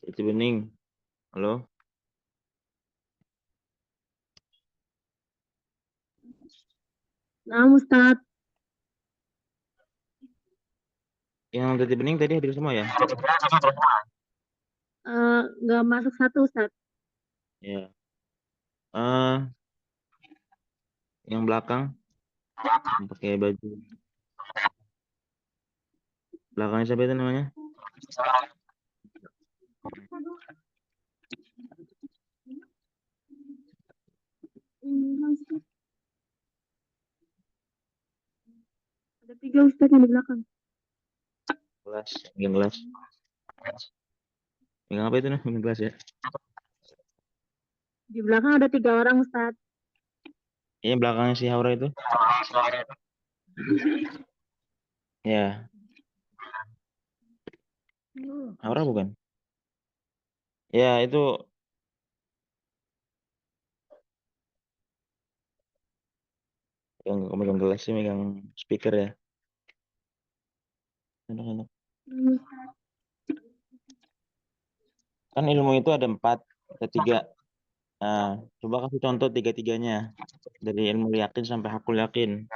Itu bening. Halo? Nah, Ustadz, Yang tadi bening tadi hadir semua ya? nggak masuk satu, Ustadz. Ya. Eh, yang belakang yang pakai baju. Belakangnya siapa itu namanya? Ada tiga Ustadz yang di belakang. Gelas. Yang gelas. Yang apa itu nah? Yang gelas ya? Di belakang ada tiga orang, Ustadz. Iya belakangnya si Haura itu. Ya. Haura bukan? Ya itu yang megang gelas sih megang speaker ya. Aduh. Kan ilmu itu ada 4, ada 3. Nah, coba kasih contoh 3-tiganya. Dari ilmu yakin sampai hakul yakin.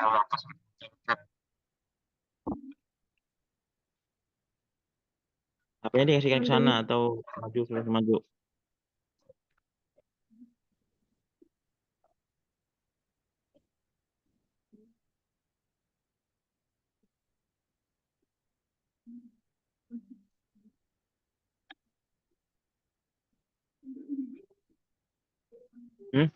HP-nya dikasihkan ke sana Contohnya, atau maju terus maju. Hmm?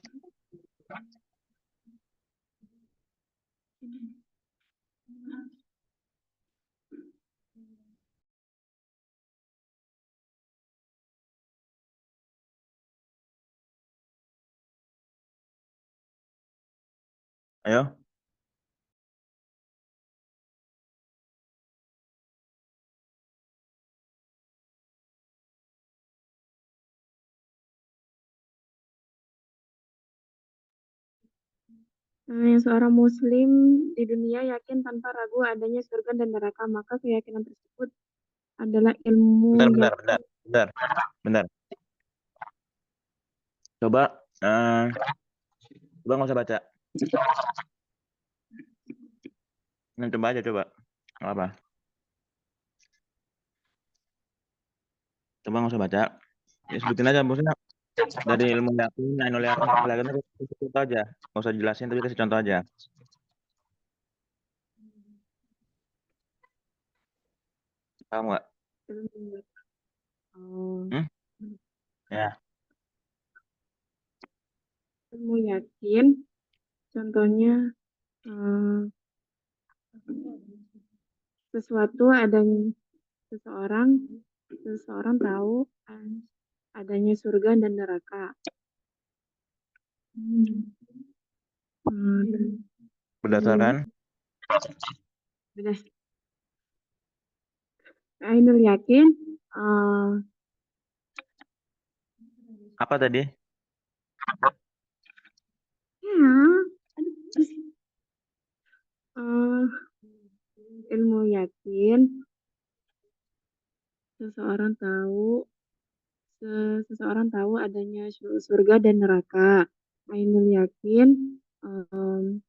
Ayo. yang seorang Muslim di dunia yakin tanpa ragu adanya surga dan neraka, maka keyakinan tersebut adalah Bentar, ilmu bentar, yakin. bentar, bentar, bentar. Coba, coba nggak usah baca. Nah, coba aja, coba. Nggak apa. Coba nggak usah baca. Ya, sebutin aja, maksudnya dari ilmu yakin, ainul yakin, hakul yakin, terus kasih contoh aja. Nggak usah jelasin, tapi kasih contoh aja. Paham nggak? Ilmu yakin. Oh, Hmm? Ya. ilmu yakin, contohnya eh, sesuatu adanya seseorang seseorang tahu adanya surga dan neraka. Berdasarkan Benar. Ainul yakin, eh, apa tadi? ya, eh, ilmu yakin, seseorang tahu seseorang tahu adanya surga dan neraka. Ainul yakin, em,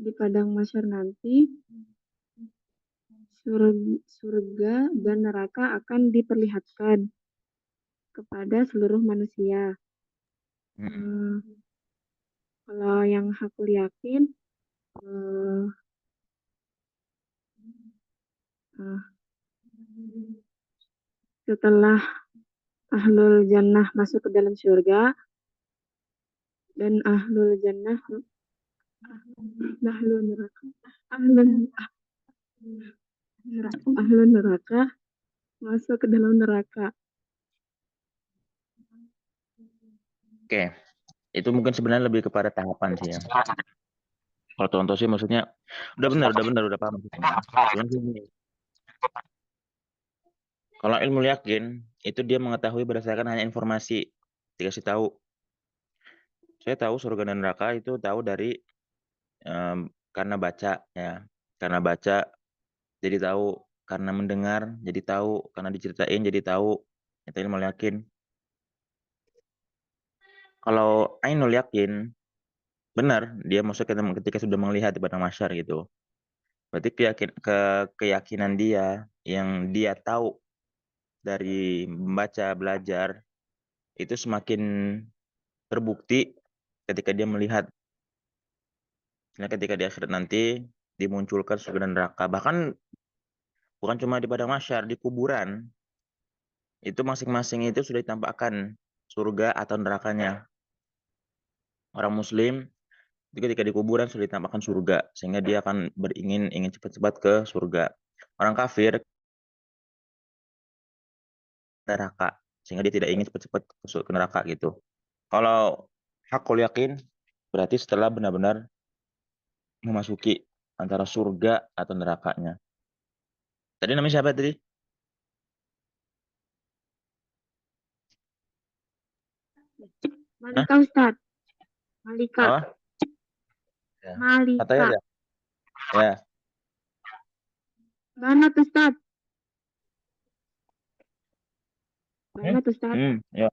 di padang mahsyar nanti surga dan neraka akan diperlihatkan kepada seluruh manusia. Hmm. Kalau yang aku yakin, eh, eh, setelah ahlul jannah masuk ke dalam surga dan ahlul jannah ahlul neraka ahlul ahlul neraka masuk ke dalam neraka. Oke. Itu mungkin sebenarnya lebih kepada tahapan sih ya. Kalau contoh sih maksudnya, udah benar, udah paham maksudnya. Cuman gini, kalau ilmu yakin, itu dia mengetahui berdasarkan hanya informasi. Dikasih tahu. Saya tahu surga dan neraka itu tahu dari karena baca ya, karena baca jadi tahu, karena mendengar jadi tahu, karena diceritain jadi tahu. Itu ilmu yakin. Kalau ainul yakin, benar dia maksudnya ketika sudah melihat di padang mahsyar gitu. Berarti keyakinan dia yang dia tahu dari membaca belajar itu semakin terbukti ketika dia melihat. Nah, ketika di akhirat nanti dimunculkan surga dan neraka. Bahkan bukan cuma di padang mahsyar, di kuburan itu masing-masing itu sudah ditampakkan surga atau nerakanya. Orang muslim itu ketika di kuburan sudah ditampakkan surga sehingga dia akan ingin cepat-cepat ke surga. Orang kafir neraka sehingga dia tidak ingin cepat-cepat masuk ke neraka gitu. Kalau hakul yakin berarti setelah benar-benar memasuki antara surga atau nerakanya. Tadi namanya siapa tadi? Hah? Malika Ustadz. Malika. Oh, ya. Katanya Malika. ada. Ya. Banget Ustadz. Banget Ustadz. Ya.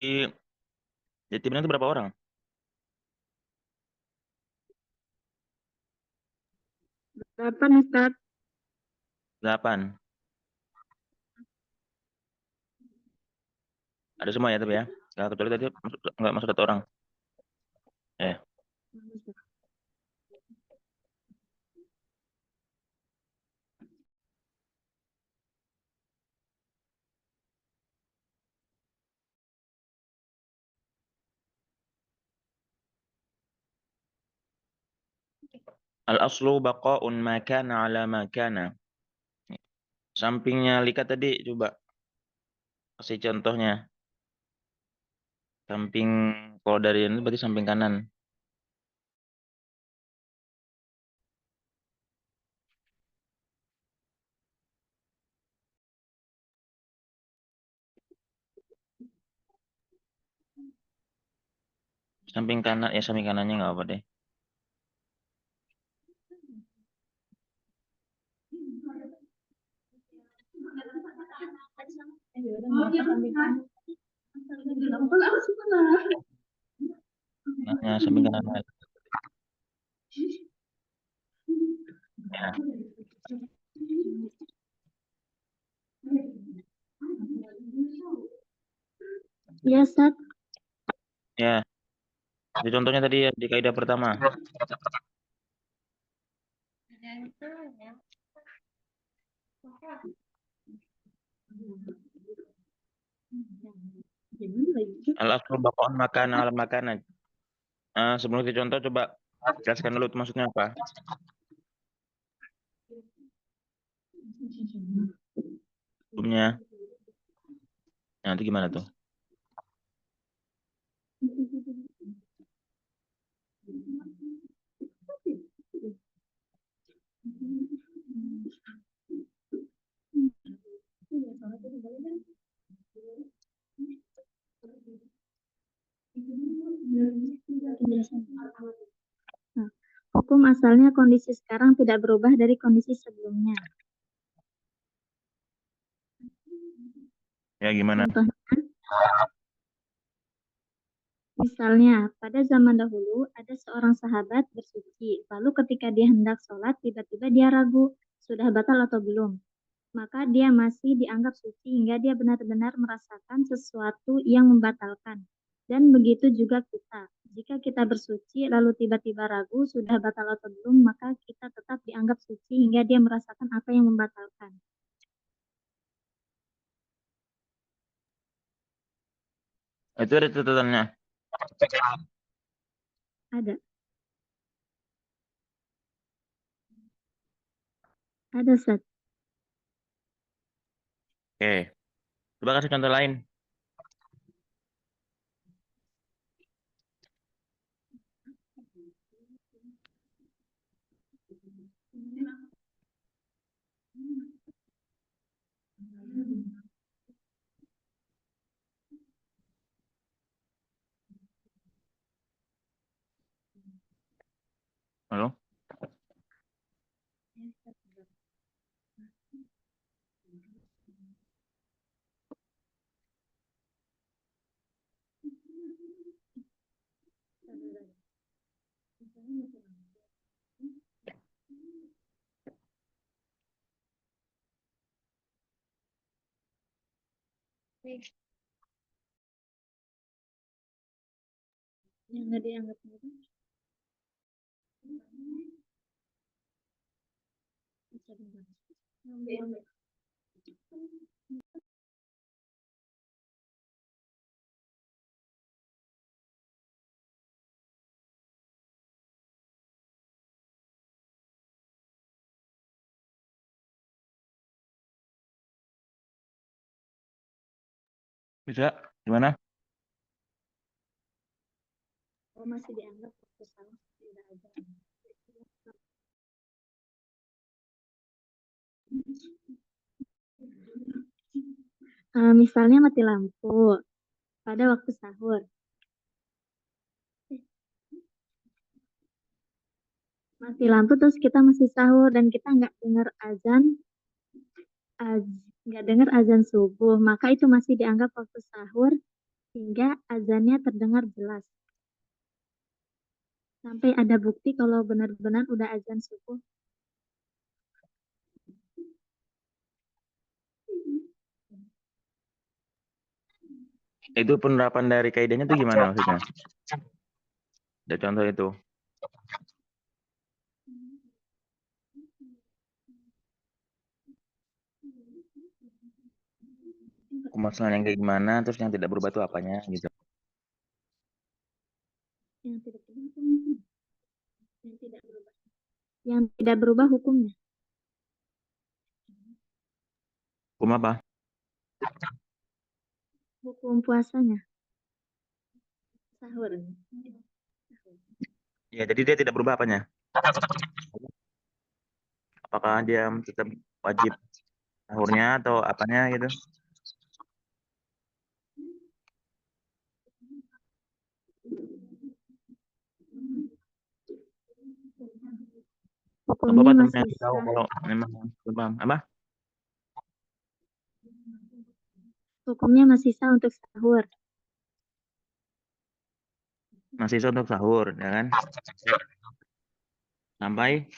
Di timnya itu berapa orang? 8 Ustadz. 8. Ada semua ya tapi ya. Nggak kecuali tadi nggak masuk 1 orang. Eh. Al-aslu baqa'un ma kana ala ma kana. Sampingnya Lika tadi coba kasih contohnya. Samping kalau dari ini berarti samping kanan. Samping kanan ya samping kanannya nggak apa deh. Nah, samping kanan. Ya. Ya Ustadz. Ya. Jadi contohnya tadi ya, di kaidah pertama. Al-aslu baqa'un ma kana ala ma kana. Sebelum dicontoh coba jelaskan dulu itu maksudnya apa? Hukumnya. Nanti gimana tuh? Nah, hukum asalnya kondisi sekarang tidak berubah dari kondisi sebelumnya. Ya gimana? Contohnya, misalnya pada zaman dahulu ada seorang sahabat bersuci, lalu ketika dia hendak sholat tiba-tiba dia ragu sudah batal atau belum. Maka dia masih dianggap suci hingga dia benar-benar merasakan sesuatu yang membatalkan. Dan begitu juga kita. Jika kita bersuci lalu tiba-tiba ragu sudah batal atau belum, maka kita tetap dianggap suci hingga dia merasakan apa yang membatalkan. Itu ada catatannya. Ada. Ada, Ustaz. Oke. Coba kasih contoh lain. Halo? Yang nggak dianggap mudah. Bisa? Gimana? Oh, masih dianggap waktu salah tidak ada. Misalnya mati lampu pada waktu sahur. Mati lampu terus kita masih sahur dan kita nggak dengar azan, nggak dengar azan subuh, maka itu masih dianggap waktu sahur hingga azannya terdengar jelas. Sampai ada bukti kalau benar-benar udah azan subuh. Itu penerapan dari kaidahnya tuh gimana maksudnya? Ada contoh itu. Permasalahan yang kayak gimana, terus yang tidak berubah tuh apanya gitu. Yang tidak berubah hukumnya. Yang tidak berubah. Yang tidak berubah hukumnya. Hukum apa? Hukum puasanya. Sahur. Ya, jadi dia tidak berubah apanya? Apakah dia tetap wajib sahurnya atau apanya gitu? Hukumnya Bapak masih temennya tahu sah. kalau memang belum paham. Apa? Hukumnya masih sah untuk sahur. Masih bisa untuk sahur, ya kan? Sampai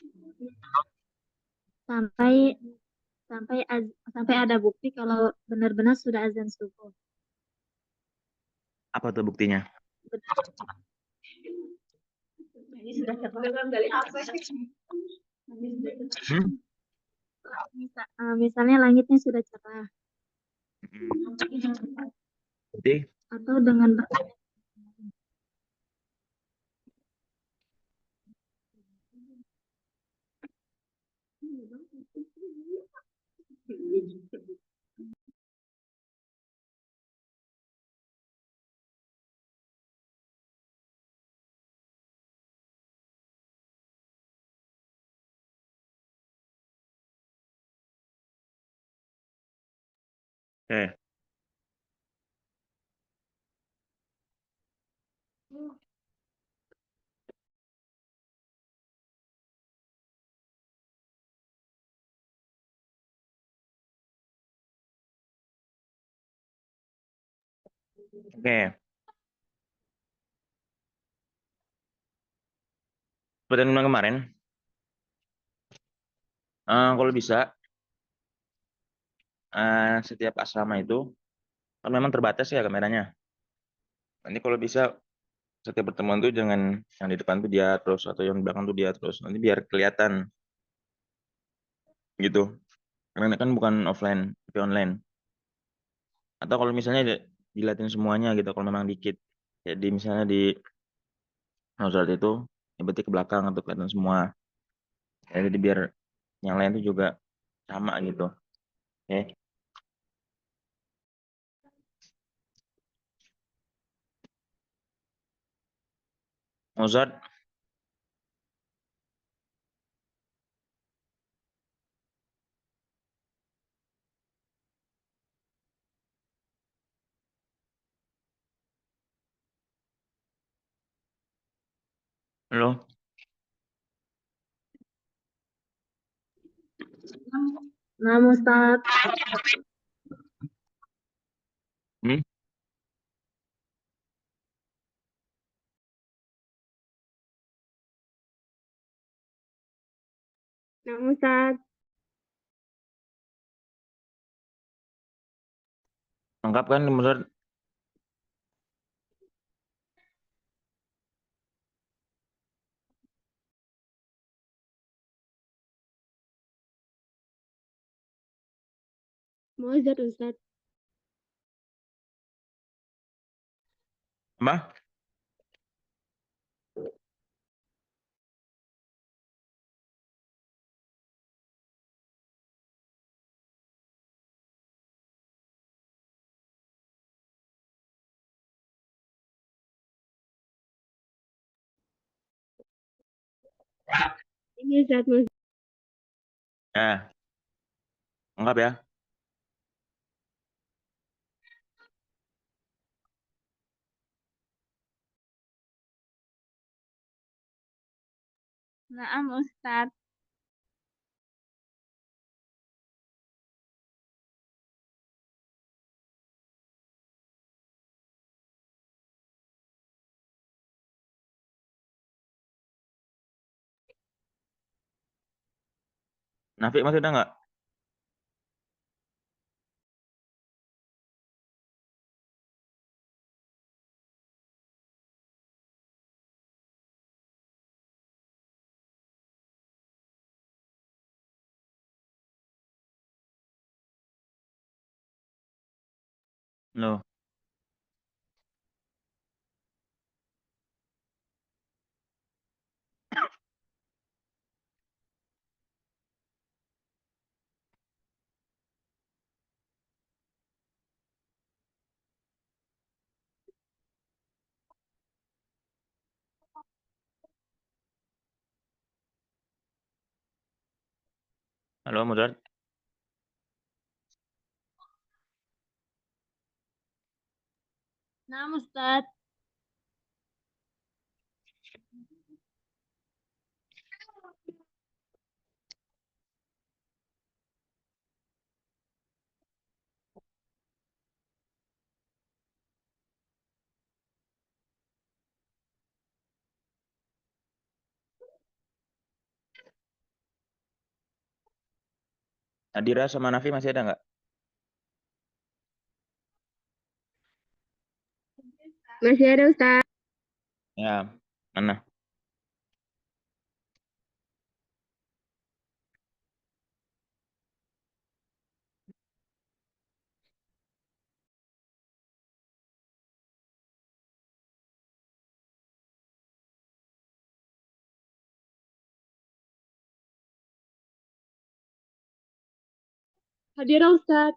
Sampai sampai sampai ada bukti kalau benar-benar sudah azan subuh. apa tuh buktinya? Ini sudah terprogram dari apa? Hmm? Misalnya langitnya sudah cerah Berarti, atau dengan oke. Oke. Seperti yang bilang kemarin, kalau bisa setiap asrama itu kan memang terbatas ya kameranya. Nanti kalau bisa setiap pertemuan tuh jangan yang di depan tuh dia terus atau yang di belakang tuh dia terus. Nanti biar kelihatan gitu. Karena kan bukan offline, tapi online. Atau kalau misalnya dilihatin semuanya gitu, kalau memang dikit. Jadi misalnya di Nozart itu, ya berarti ke belakang atau kelihatan semua. Ya, jadi biar yang lain tuh juga sama gitu. Oke. Mozart, Halo? Nah, Ustaz. Hmm? Nah, Ustaz. Lengkap kan menurut? Muazzat, Ustaz. Apa? Ini Ustaz, Muazzat. Ya, lengkap ya. Naam, Ustaz. Nafik masih ada nggak? Loh. Halo, Mudarat. Naam, Ustaz. Nadira sama Nafi masih ada nggak? Masih ada, Ustaz. Ya, mana? Hadir, Ustaz.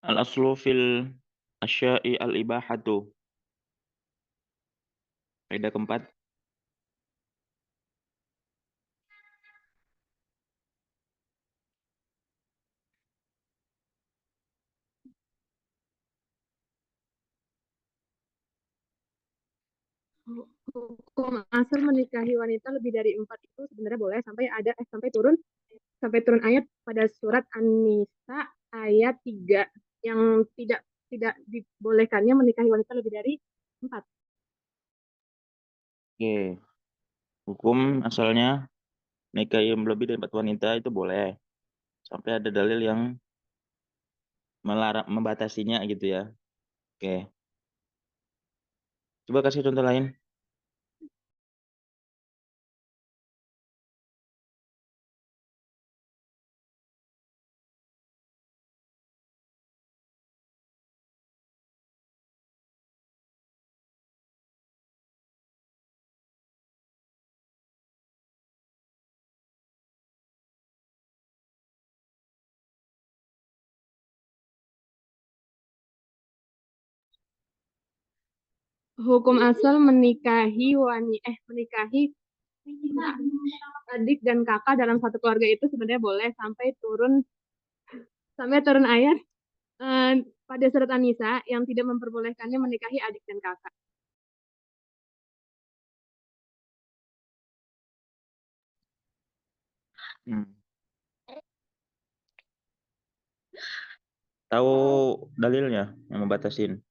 Al-aslu fil asya'i al-ibahatu. Kaidah keempat. Hukum asal menikahi wanita lebih dari 4 itu sebenarnya boleh sampai turun ayat pada surat An-Nisa ayat 3 yang tidak tidak dibolehkannya menikahi wanita lebih dari 4. Oke. Hukum asalnya nikah yang lebih dari 4 wanita itu boleh. Sampai ada dalil yang melarang, membatasinya gitu ya. Oke. Coba kasih contoh lain. Hukum asal menikahi adik dan kakak dalam satu keluarga itu sebenarnya boleh sampai turun ayat eh, pada surat An-Nisa yang tidak memperbolehkannya menikahi adik dan kakak. Hmm. Tahu dalilnya yang membatasin?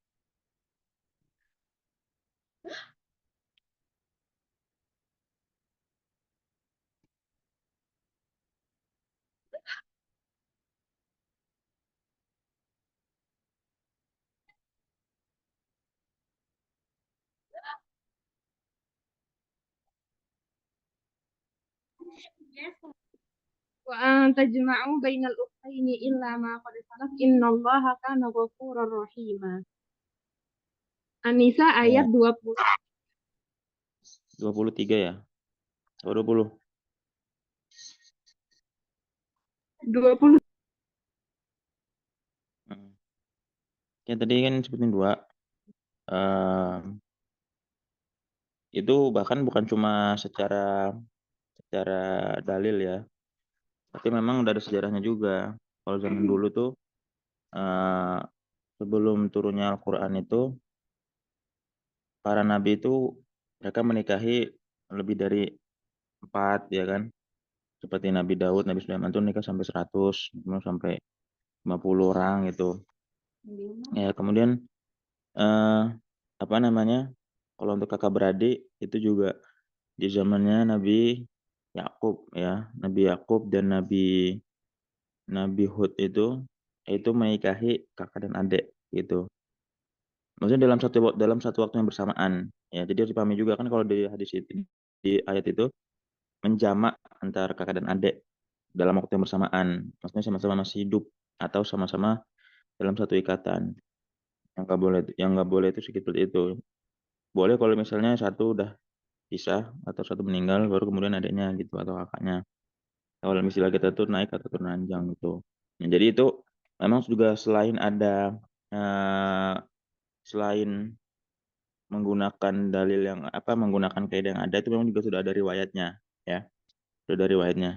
Wa an tajma'u bainal ukhtaini illa ma qad salaf innallaha kana ghafurur rahima. An-Nisa ayat Ya, 20. 23 ya? Oh, 20. 20. Hmm. Ya tadi kan sebutin dua. Itu bahkan bukan cuma secara dalil ya, tapi memang udah ada sejarahnya juga. Kalau zaman dulu tuh eh, sebelum turunnya Al-Quran itu, para nabi itu mereka menikahi lebih dari 4 ya kan. Seperti Nabi Daud, Nabi Sulaiman tuh nikah sampai 100, sampai 50 orang gitu. Ya, kemudian eh, apa namanya? Kalau untuk kakak beradik itu juga di zamannya Nabi Yakub ya, Nabi Yakub dan Nabi Nabi Hud itu menikahi kakak dan adik gitu. Maksudnya dalam satu waktu yang bersamaan. Ya, jadi harus dipahami juga kan kalau di hadis itu, di ayat itu menjamak antara kakak dan adik dalam waktu yang bersamaan. Maksudnya sama-sama masih hidup atau sama-sama dalam satu ikatan. Yang nggak boleh itu seperti itu. Boleh kalau misalnya satu udah pisah atau satu meninggal baru kemudian adiknya gitu atau kakaknya. Kalau misalnya kita tuh naik atau turun ranjang gitu. Nah, jadi itu memang juga eh, selain menggunakan dalil yang menggunakan kaidah yang ada itu memang juga sudah ada riwayatnya ya. Sudah ada riwayatnya.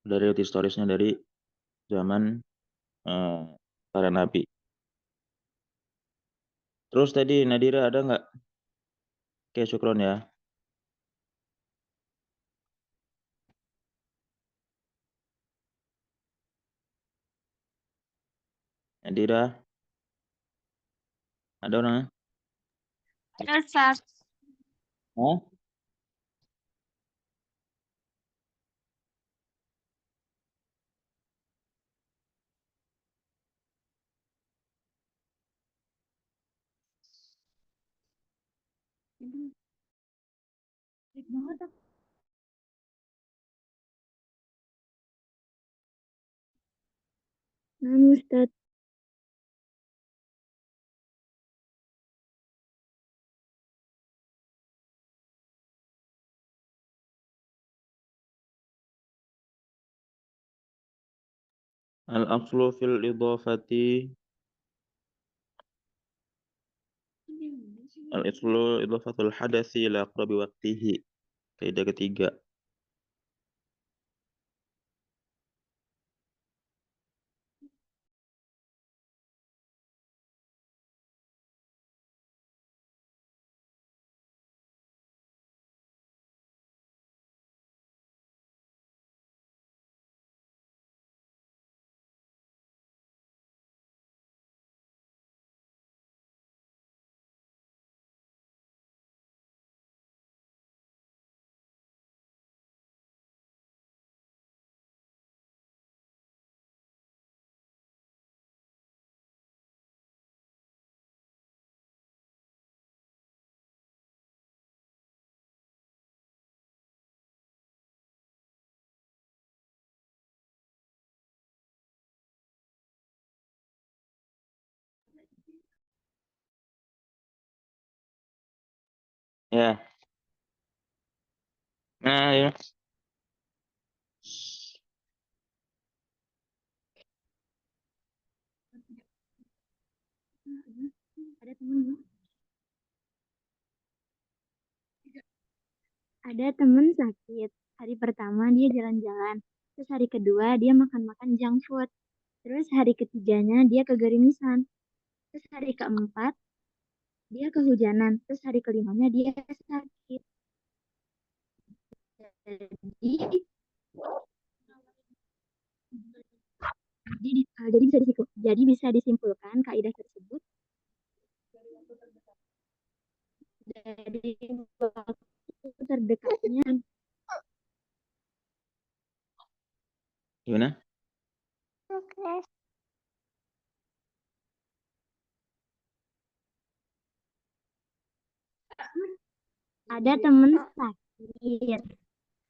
Sudah ada riwayat historisnya dari zaman eh, para nabi. Terus tadi Nadira ada nggak? Oke, syukron ya. Nadira, ada orangnya? Ustaz. Hah? Ustaz. Al-aslu fil idhafati al-aslu idhafatul hadasi ila aqrabi waqtihi. Kaidah ketiga. Ya. Nah, ya. Ada temennya. Ada temen sakit. Hari pertama dia jalan-jalan. Terus hari kedua dia makan-makan junk food. Terus hari ketiganya dia kegerimisan. Terus hari keempat dia kehujanan. Terus hari kelimanya dia sakit. Jadi, jadi bisa disimpulkan kaidah tersebut dari waktu terdekatnya. Gimana? Ada temen sakit.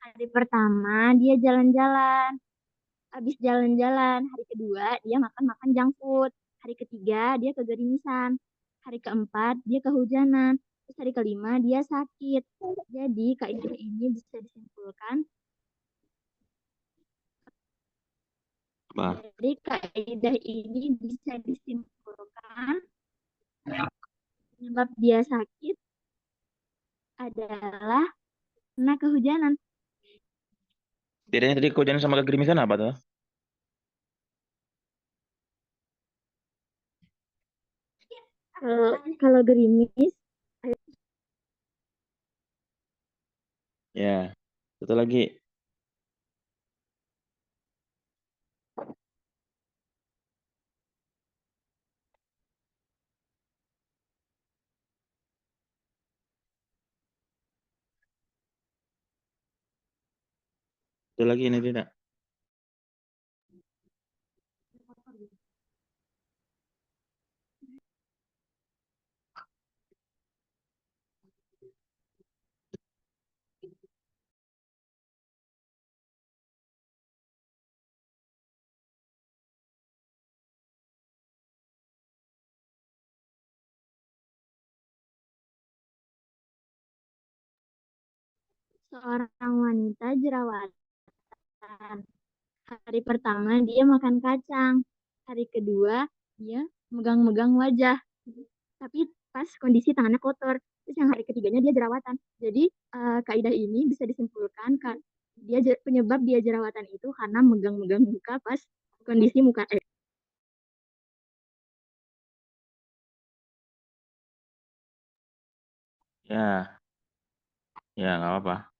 Hari pertama dia jalan-jalan. Habis jalan-jalan, hari kedua dia makan-makan junk food. Hari ketiga dia kegerimisan. Hari keempat dia kehujanan. Terus hari kelima dia sakit. Jadi kaidah ini bisa disimpulkan. Apa? Jadi kaidah ini bisa disimpulkan penyebab dia sakit adalah karena kehujanan. Bedanya tadi kehujanan sama kegerimisan apa tuh? Kalau gerimis, Ya. Satu lagi. Satu lagi ini tidak. seorang wanita jerawatan. Hari pertama dia makan kacang. Hari kedua dia megang-megang wajah. Tapi pas kondisi tangannya kotor. Terus yang hari ketiganya dia jerawatan. Jadi kaidah ini bisa disimpulkan kan penyebab dia jerawatan itu karena megang-megang muka pas kondisi muka Ya. Ya, nggak apa-apa.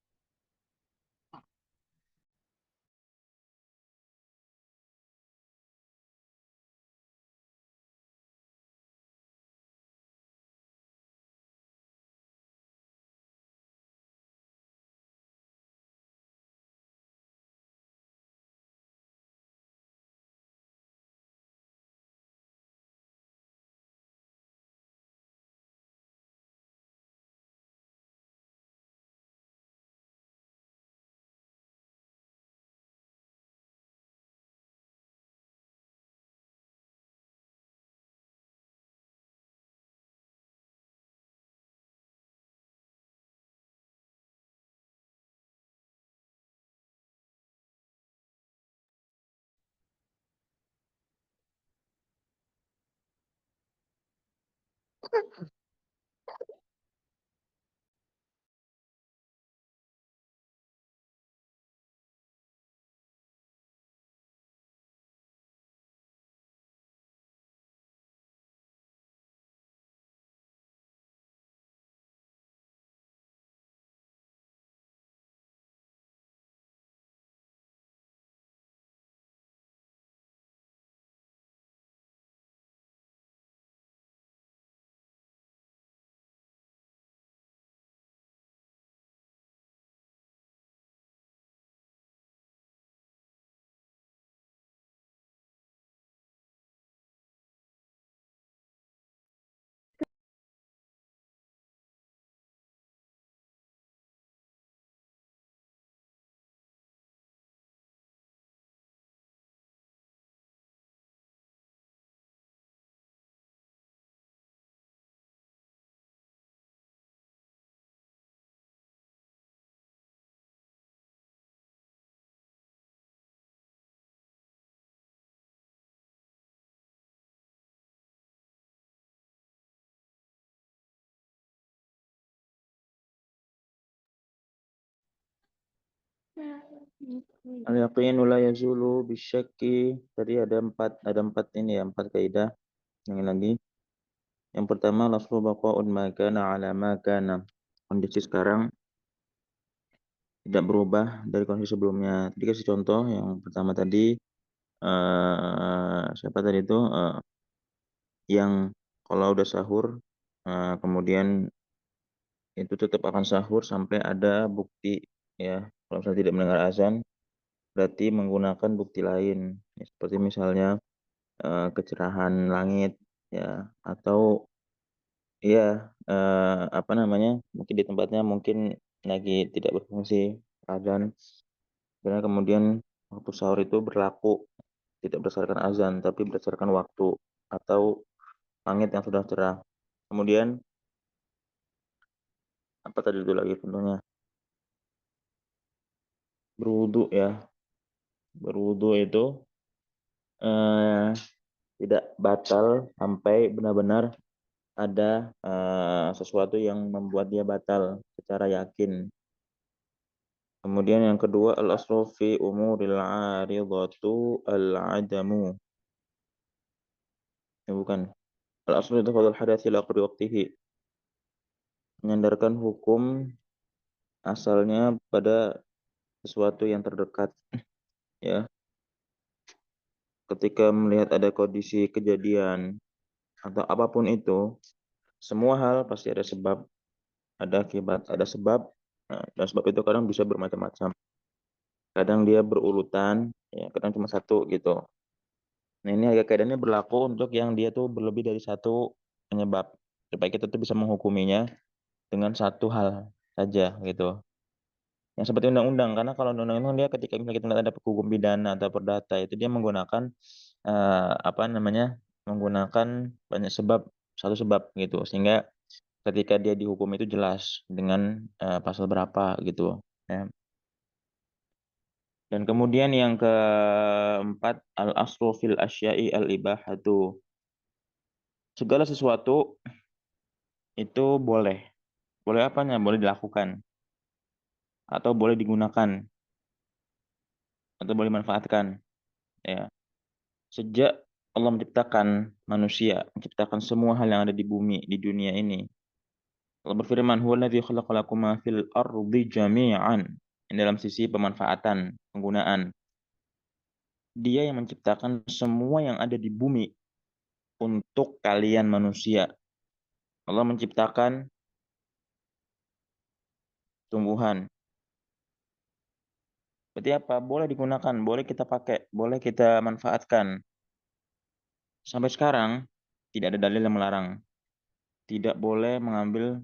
Al-yaqinu la yazulu bisyakki. Tadi ada empat ini ya, empat kaidah. Yang lagi. Yang pertama, laslu baqa'un ma kana ala ma kana. Kondisi sekarang tidak berubah dari kondisi sebelumnya. Tadi kasih contoh yang pertama tadi, siapa tadi itu, yang kalau udah sahur, kemudian itu tetap akan sahur sampai ada bukti, ya. Kalau misalnya tidak mendengar azan, berarti menggunakan bukti lain, ya, seperti misalnya kecerahan langit, ya, atau ya apa namanya, mungkin di tempatnya mungkin lagi tidak berfungsi azan, karena kemudian waktu sahur itu berlaku tidak berdasarkan azan tapi berdasarkan waktu atau langit yang sudah cerah. Kemudian apa tadi itu lagi contohnya, berwudu ya, berwudu itu eh, tidak batal sampai benar-benar ada sesuatu yang membuat dia batal secara yakin. Kemudian yang kedua, al-aslu fi umuril 'aridatu al-'adamu. Ya bukan. Al-aslu itu fadul hadatsi ila qadri waqtihi. Menyandarkan hukum asalnya pada sesuatu yang terdekat, ya. Ketika melihat ada kondisi kejadian atau apapun itu, semua hal pasti ada sebab, ada akibat, ada sebab. Nah, dan sebab itu kadang bisa bermacam-macam. Kadang dia berurutan, ya, kadang cuma satu gitu. Nah, ini harga keadaannya berlaku untuk yang dia tuh berlebih dari satu penyebab. Supaya kita tuh bisa menghukuminya dengan satu hal saja gitu. Yang seperti undang-undang, karena kalau undang-undang dia ketika misalnya kita melihat ada hukum pidana atau perdata itu dia menggunakan apa namanya, menggunakan banyak sebab, satu sebab gitu, sehingga ketika dia dihukum itu jelas dengan pasal berapa gitu, ya. Dan kemudian yang keempat, al aslu fil asya'i al ibahatu. Segala sesuatu itu boleh. Boleh apanya? Boleh dilakukan atau boleh digunakan atau boleh dimanfaatkan, ya. Sejak Allah menciptakan manusia, menciptakan semua hal yang ada di bumi, di dunia ini. Allah berfirman, "Huwallazi khalaqalakum ma fil ardi jami'an." Ini dalam sisi pemanfaatan, penggunaan. Dia yang menciptakan semua yang ada di bumi untuk kalian manusia. Allah menciptakan tumbuhan. Berarti apa? Boleh digunakan, boleh kita pakai, boleh kita manfaatkan. Sampai sekarang tidak ada dalil yang melarang. Tidak boleh mengambil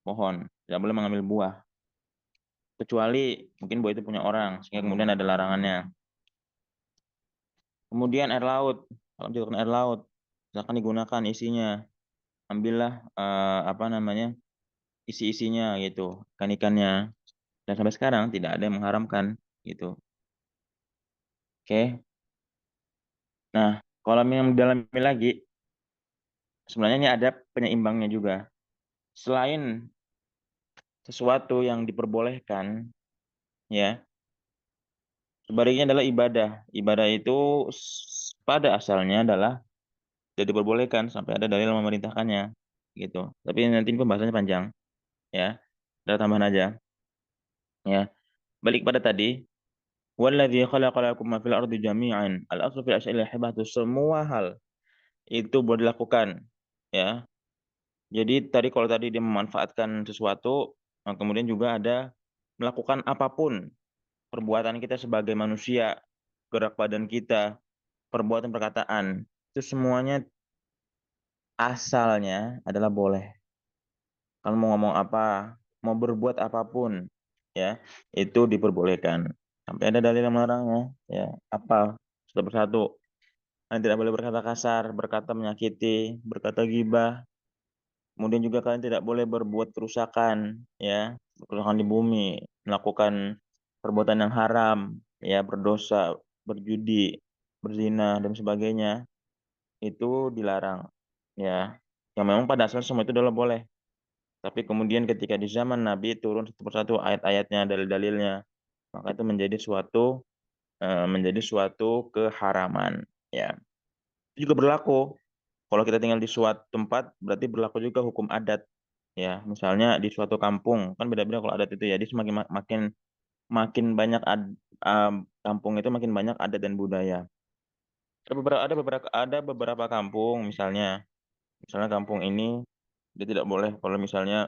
pohon, tidak boleh mengambil buah. Kecuali mungkin buah itu punya orang, sehingga kemudian ada larangannya. Kemudian air laut, kalau misalkan air laut, misalkan digunakan isinya, ambillah apa namanya, isi-isinya gitu, ikan-ikannya. Dan sampai sekarang tidak ada yang mengharamkan gitu. Oke. Nah, kalau yang mendalami lagi, sebenarnya ini ada penyeimbangnya juga. Selain sesuatu yang diperbolehkan, ya, sebaliknya adalah ibadah. Ibadah itu pada asalnya adalah tidak diperbolehkan sampai ada dalil yang memerintahkannya gitu. Tapi nanti ini pembahasannya panjang, ya. Ada tambahan aja, ya. Balik pada tadi, waladzi khalaqa lakum ma fil ardi jami'an. Al-aslu fil asya'i al-ibahatu. Semua hal itu boleh dilakukan, ya. Jadi tadi kalau tadi dia memanfaatkan sesuatu, nah kemudian juga ada melakukan apapun perbuatan kita sebagai manusia, gerak badan kita, perbuatan perkataan, itu semuanya asalnya adalah boleh. Kalau mau ngomong apa, mau berbuat apapun, ya, itu diperbolehkan. Sampai ada dalil yang melarangnya, ya. Apa? Satu persatu. Kalian tidak boleh berkata kasar, berkata menyakiti, berkata gibah. Kemudian juga kalian tidak boleh berbuat kerusakan, ya, kerusakan di bumi, melakukan perbuatan yang haram, ya, berdosa, berjudi, berzina dan sebagainya. Itu dilarang, ya. Yang memang pada asal semua itu adalah boleh. Tapi kemudian ketika di zaman Nabi turun satu persatu ayat-ayatnya, dalil-dalilnya. maka itu menjadi suatu keharaman, ya. Itu juga berlaku kalau kita tinggal di suatu tempat, berarti berlaku juga hukum adat, ya. Misalnya di suatu kampung, kan beda-beda kalau adat itu ya, dia semakin makin makin banyak kampung itu makin banyak adat dan budaya. Ada beberapa kampung, misalnya kampung ini dia tidak boleh kalau misalnya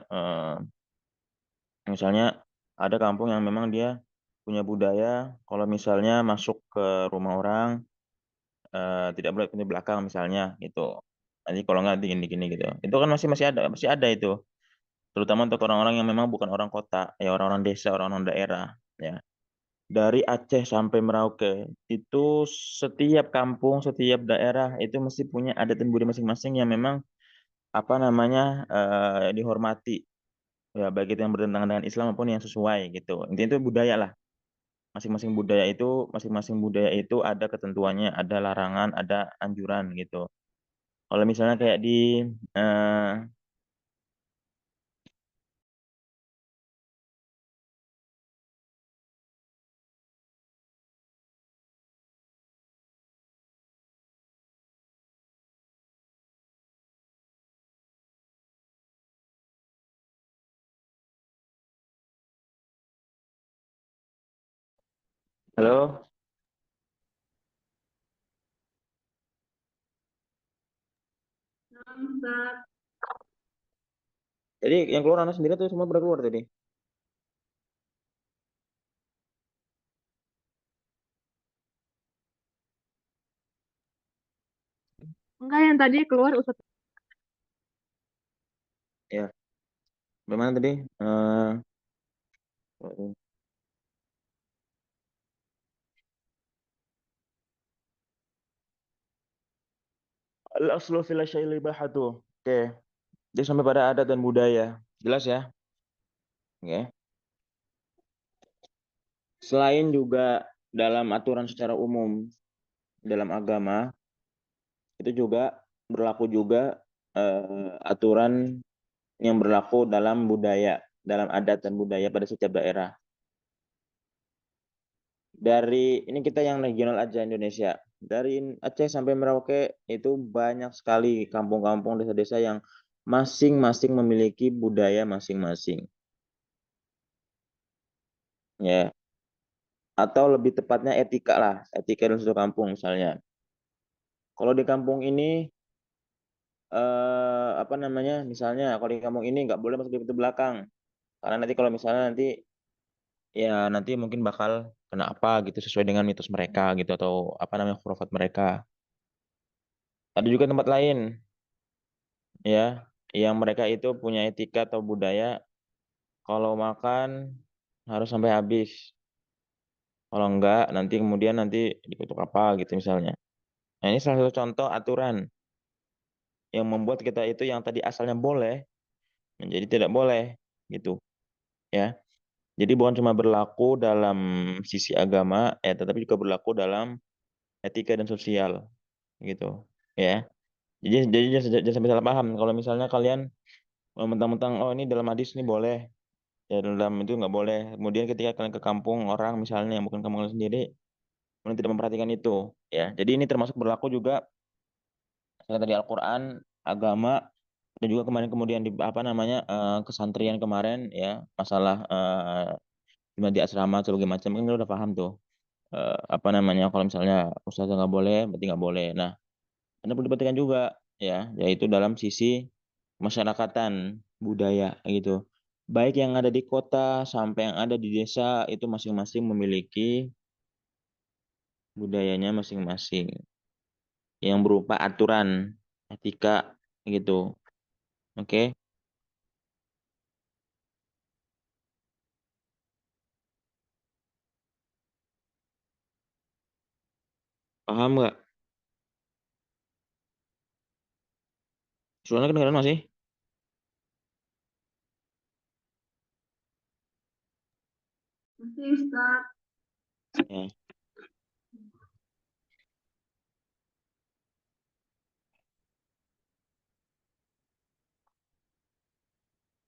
ada kampung yang memang dia punya budaya kalau misalnya masuk ke rumah orang, tidak boleh pintu belakang misalnya gitu. Nanti kalau nggak gini-gini gitu. Itu kan masih ada itu. Terutama untuk orang-orang yang memang bukan orang kota, ya orang-orang desa, orang-orang daerah, ya. Dari Aceh sampai Merauke itu setiap kampung, setiap daerah itu mesti punya adat dan budaya masing-masing yang memang apa namanya dihormati, ya baik itu yang bertentangan dengan Islam maupun yang sesuai gitu. Intinya itu budaya lah. Masing-masing budaya itu ada ketentuannya, ada larangan, ada anjuran gitu. Kalau misalnya kayak di eh, halo, jadi yang keluar anak sendiri tuh semua berkeluar tadi. Enggak, yang tadi keluar Ustaz. Ya, bagaimana tadi? Al-aslu fil syai'il ibahatu. Oke, dia sampai pada adat dan budaya. Jelas ya? Oke. Selain juga dalam aturan secara umum dalam agama, itu juga berlaku juga aturan yang berlaku dalam budaya, dalam adat dan budaya pada setiap daerah. Dari ini kita yang regional aja Indonesia. Dari Aceh sampai Merauke itu banyak sekali kampung-kampung, desa-desa yang masing-masing memiliki budaya masing-masing. Ya, atau lebih tepatnya etika lah, etika dalam suatu kampung misalnya. Kalau di kampung ini apa namanya? Misalnya kalau di kampung ini nggak boleh masuk di pintu belakang. Karena nanti kalau misalnya ya nanti mungkin bakal kena apa gitu sesuai dengan mitos mereka gitu atau apa namanya khurafat mereka. Ada juga tempat lain ya yang mereka itu punya etika atau budaya kalau makan harus sampai habis. Kalau enggak nanti dikutuk apa gitu misalnya. Nah, ini salah satu contoh aturan yang membuat kita itu yang tadi asalnya boleh menjadi tidak boleh gitu ya. Jadi bukan cuma berlaku dalam sisi agama tetapi juga berlaku dalam etika dan sosial gitu ya. Jadi jangan sampai salah paham kalau misalnya kalian mentang-mentang oh ini dalam hadis ini boleh, ya dalam itu nggak boleh. Kemudian ketika kalian ke kampung orang misalnya yang bukan kampung kalian sendiri, kalian tidak memperhatikan itu ya. Jadi ini termasuk berlaku juga misalnya tadi Al-Qur'an, agama, dan juga kemarin kemudian di apa namanya kesantrian kemarin ya, masalah di asrama atau segala macam kan kita udah paham tuh. Apa namanya kalau misalnya ustazah nggak boleh berarti nggak boleh. Nah, anda perlu diperhatikan juga ya, yaitu dalam sisi masyarakatan budaya gitu. Baik yang ada di kota sampai yang ada di desa itu masing-masing memiliki budayanya masing-masing yang berupa aturan etika gitu. Oke, paham nggak? Soalnya kedengeran masih? Masih Ustaz. Ya.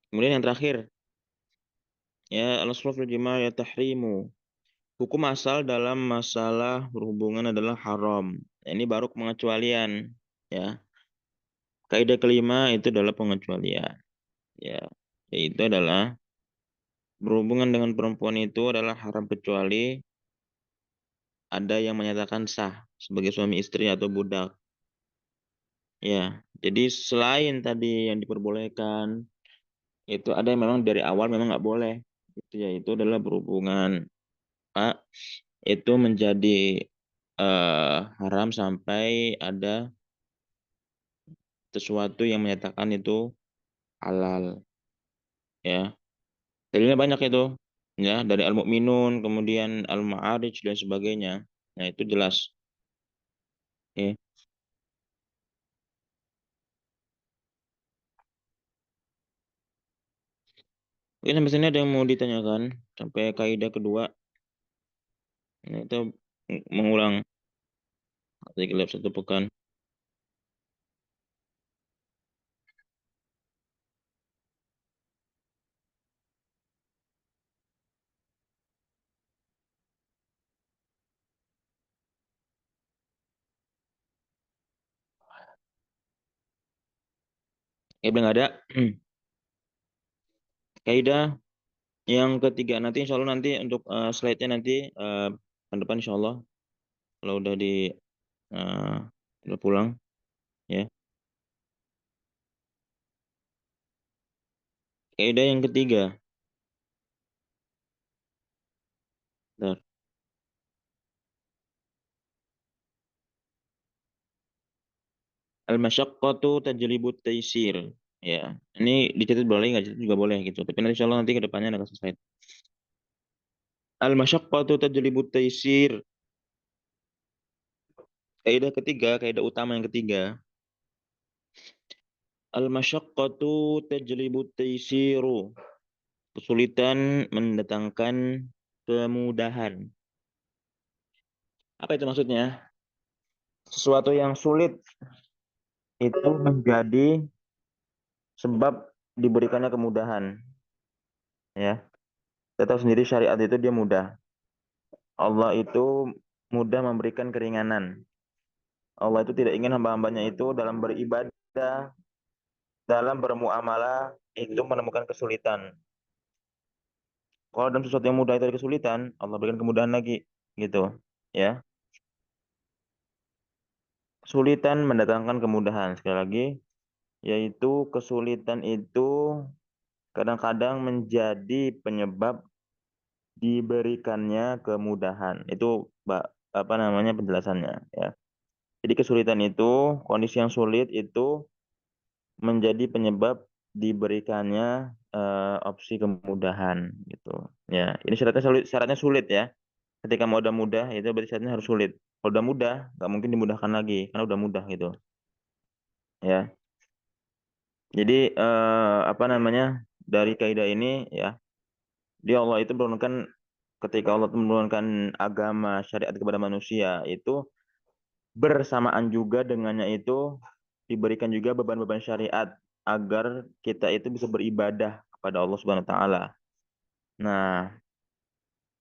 Kemudian yang terakhir ya al-aslu fil jima' ya tahrimu. Hukum asal dalam masalah berhubungan adalah haram. Ini baru pengecualian, ya. Kaidah kelima itu adalah pengecualian, ya. Yaitu adalah berhubungan dengan perempuan itu adalah haram kecuali ada yang menyatakan sah sebagai suami istri atau budak. Ya, jadi selain tadi yang diperbolehkan, itu ada yang memang dari awal memang nggak boleh. Itu yaitu adalah berhubungan Pak, itu menjadi haram sampai ada sesuatu yang menyatakan itu halal. Ya, dalilnya banyak itu. Ya, dari Al-Mu'minun, kemudian Al-Ma'arij dan sebagainya. Nah, itu jelas. Oke. Oke, sampai sini ada yang mau ditanyakan sampai kaidah kedua. Nah, itu mengulang dari lab 1 pekan. Belum ada. Kaidah yang ketiga nanti insya Allah nanti untuk slide-nya nanti pekan depan insya Allah kalau eh, udah pulang ya. Kaidah yang ketiga. Bentar. Al-masyaqqatu tajlibut taysir. Ya, ini dicatat boleh nggak dicatat juga boleh gitu. Tapi nanti insya Allah nanti ke depannya ada slide. Al-masyaqqatu tajlibut taysir. Kaidah ketiga, kaidah utama yang ketiga. Al-masyaqqatu tajlibut taysiru. Kesulitan mendatangkan kemudahan. Apa itu maksudnya? Sesuatu yang sulit itu menjadi sebab diberikannya kemudahan. Ya, kita tahu sendiri syariat itu dia mudah. Allah itu mudah memberikan keringanan. Allah itu tidak ingin hamba-hambanya itu dalam beribadah, dalam bermuamalah itu menemukan kesulitan. Kalau dalam sesuatu yang mudah itu ada kesulitan, Allah berikan kemudahan lagi, gitu. Ya, kesulitan mendatangkan kemudahan. Sekali lagi, yaitu kesulitan itu kadang-kadang menjadi penyebab diberikannya kemudahan. Itu apa namanya penjelasannya, ya. Jadi kesulitan itu, kondisi yang sulit itu menjadi penyebab diberikannya opsi kemudahan gitu. Ya, ini syaratnya sulit ya. Ketika mau udah mudah itu berarti syaratnya harus sulit. Kalau udah mudah, nggak mungkin dimudahkan lagi karena udah mudah gitu. Ya. Jadi apa namanya dari kaidah ini ya, dia Allah itu menurunkan ketika Allah menurunkan agama syariat kepada manusia itu bersamaan juga dengannya itu diberikan juga beban-beban syariat agar kita itu bisa beribadah kepada Allah Subhanahu wa taala. Nah,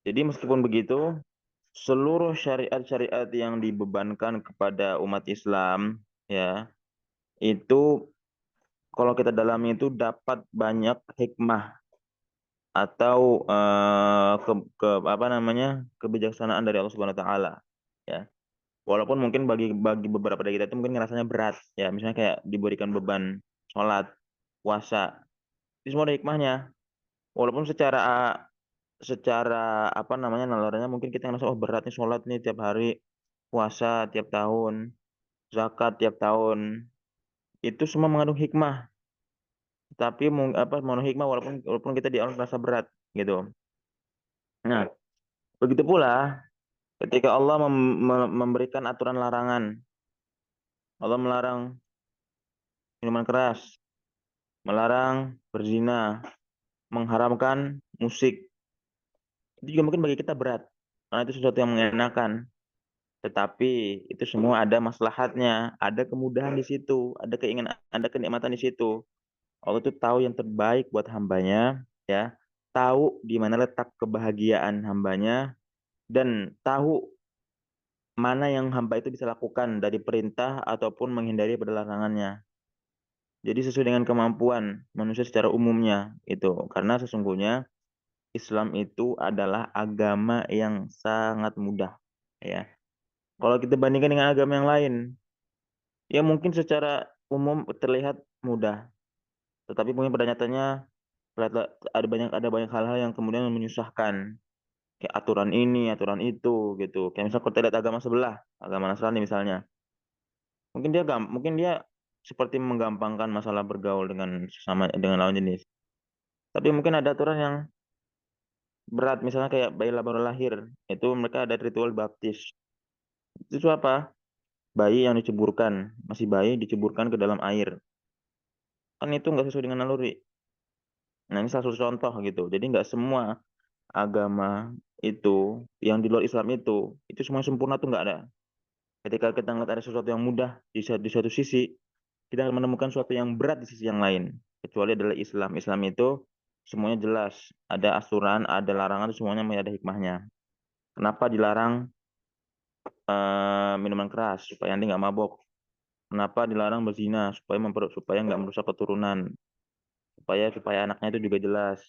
jadi meskipun begitu, seluruh syariat-syariat yang dibebankan kepada umat Islam ya, itu kalau kita dalami itu dapat banyak hikmah atau apa namanya? Kebijaksanaan dari Allah Subhanahu wa taala ya. Walaupun mungkin bagi bagi beberapa dari kita itu mungkin ngerasanya berat ya, misalnya kayak diberikan beban sholat, puasa, itu semua ada hikmahnya. Walaupun secara secara apa namanya nalurnya mungkin kita ngerasa oh berat nih sholat nih tiap hari, puasa tiap tahun, zakat tiap tahun, itu semua mengandung hikmah. Tapi apa mengandung hikmah walaupun walaupun kita di awal merasa berat gitu. Nah, begitu pula ketika Allah memberikan aturan larangan, Allah melarang minuman keras, melarang berzina, mengharamkan musik. Itu juga mungkin bagi kita berat, karena itu sesuatu yang mengenakan. Tetapi itu semua ada maslahatnya, ada kemudahan di situ, ada keinginan, ada kenikmatan di situ. Allah itu tahu yang terbaik buat hambanya, ya. Tahu di mana letak kebahagiaan hambanya, dan tahu mana yang hamba itu bisa lakukan dari perintah ataupun menghindari pada larangannya. Jadi sesuai dengan kemampuan manusia secara umumnya itu. Karena sesungguhnya Islam itu adalah agama yang sangat mudah, ya. Kalau kita bandingkan dengan agama yang lain, ya mungkin secara umum terlihat mudah, tetapi mungkin pada nyatanya ada banyak hal-hal yang kemudian menyusahkan, kayak aturan ini, aturan itu, gitu. Kayak misalnya kalau kita lihat agama sebelah, agama Nasrani misalnya, mungkin dia seperti menggampangkan masalah bergaul dengan lawan jenis. Tapi mungkin ada aturan yang berat, misalnya kayak bayi baru lahir, itu mereka ada ritual baptis. Itu apa? Bayi yang diceburkan, masih bayi diceburkan ke dalam air. Kan itu nggak sesuai dengan naluri. Nah, ini salah satu contoh gitu. Jadi nggak semua agama itu, yang di luar Islam itu semua sempurna tuh nggak ada. Ketika kita ngeliat ada sesuatu yang mudah di suatu sisi, kita akan menemukan sesuatu yang berat di sisi yang lain. Kecuali adalah Islam. Islam itu semuanya jelas. Ada aturan, ada larangan, semuanya ada hikmahnya. Kenapa dilarang minuman keras? Supaya nanti nggak mabok. Kenapa dilarang berzina? Supaya nggak merusak keturunan. Supaya anaknya itu juga jelas.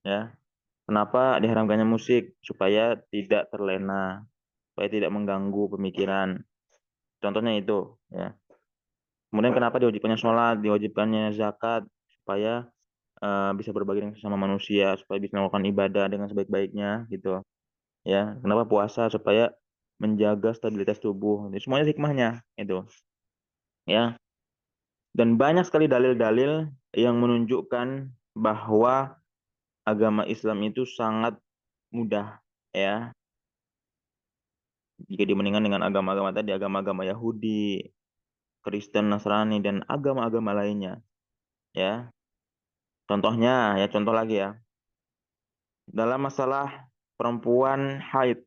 Ya. Kenapa diharamkannya musik? Supaya tidak terlena. Supaya tidak mengganggu pemikiran. Contohnya itu. Ya. Kemudian kenapa diwajibkannya sholat, diwajibkannya zakat, supaya bisa berbagi dengan sesama manusia, supaya bisa melakukan ibadah dengan sebaik-baiknya, gitu. Ya, kenapa puasa? Supaya menjaga stabilitas tubuh. Ini semuanya hikmahnya, itu. Ya, dan banyak sekali dalil-dalil yang menunjukkan bahwa agama Islam itu sangat mudah, ya. Jika dibandingkan dengan agama-agama tadi, agama-agama Yahudi, Kristen, Nasrani, dan agama-agama lainnya, ya. Contohnya, ya contoh lagi ya. Dalam masalah perempuan haid,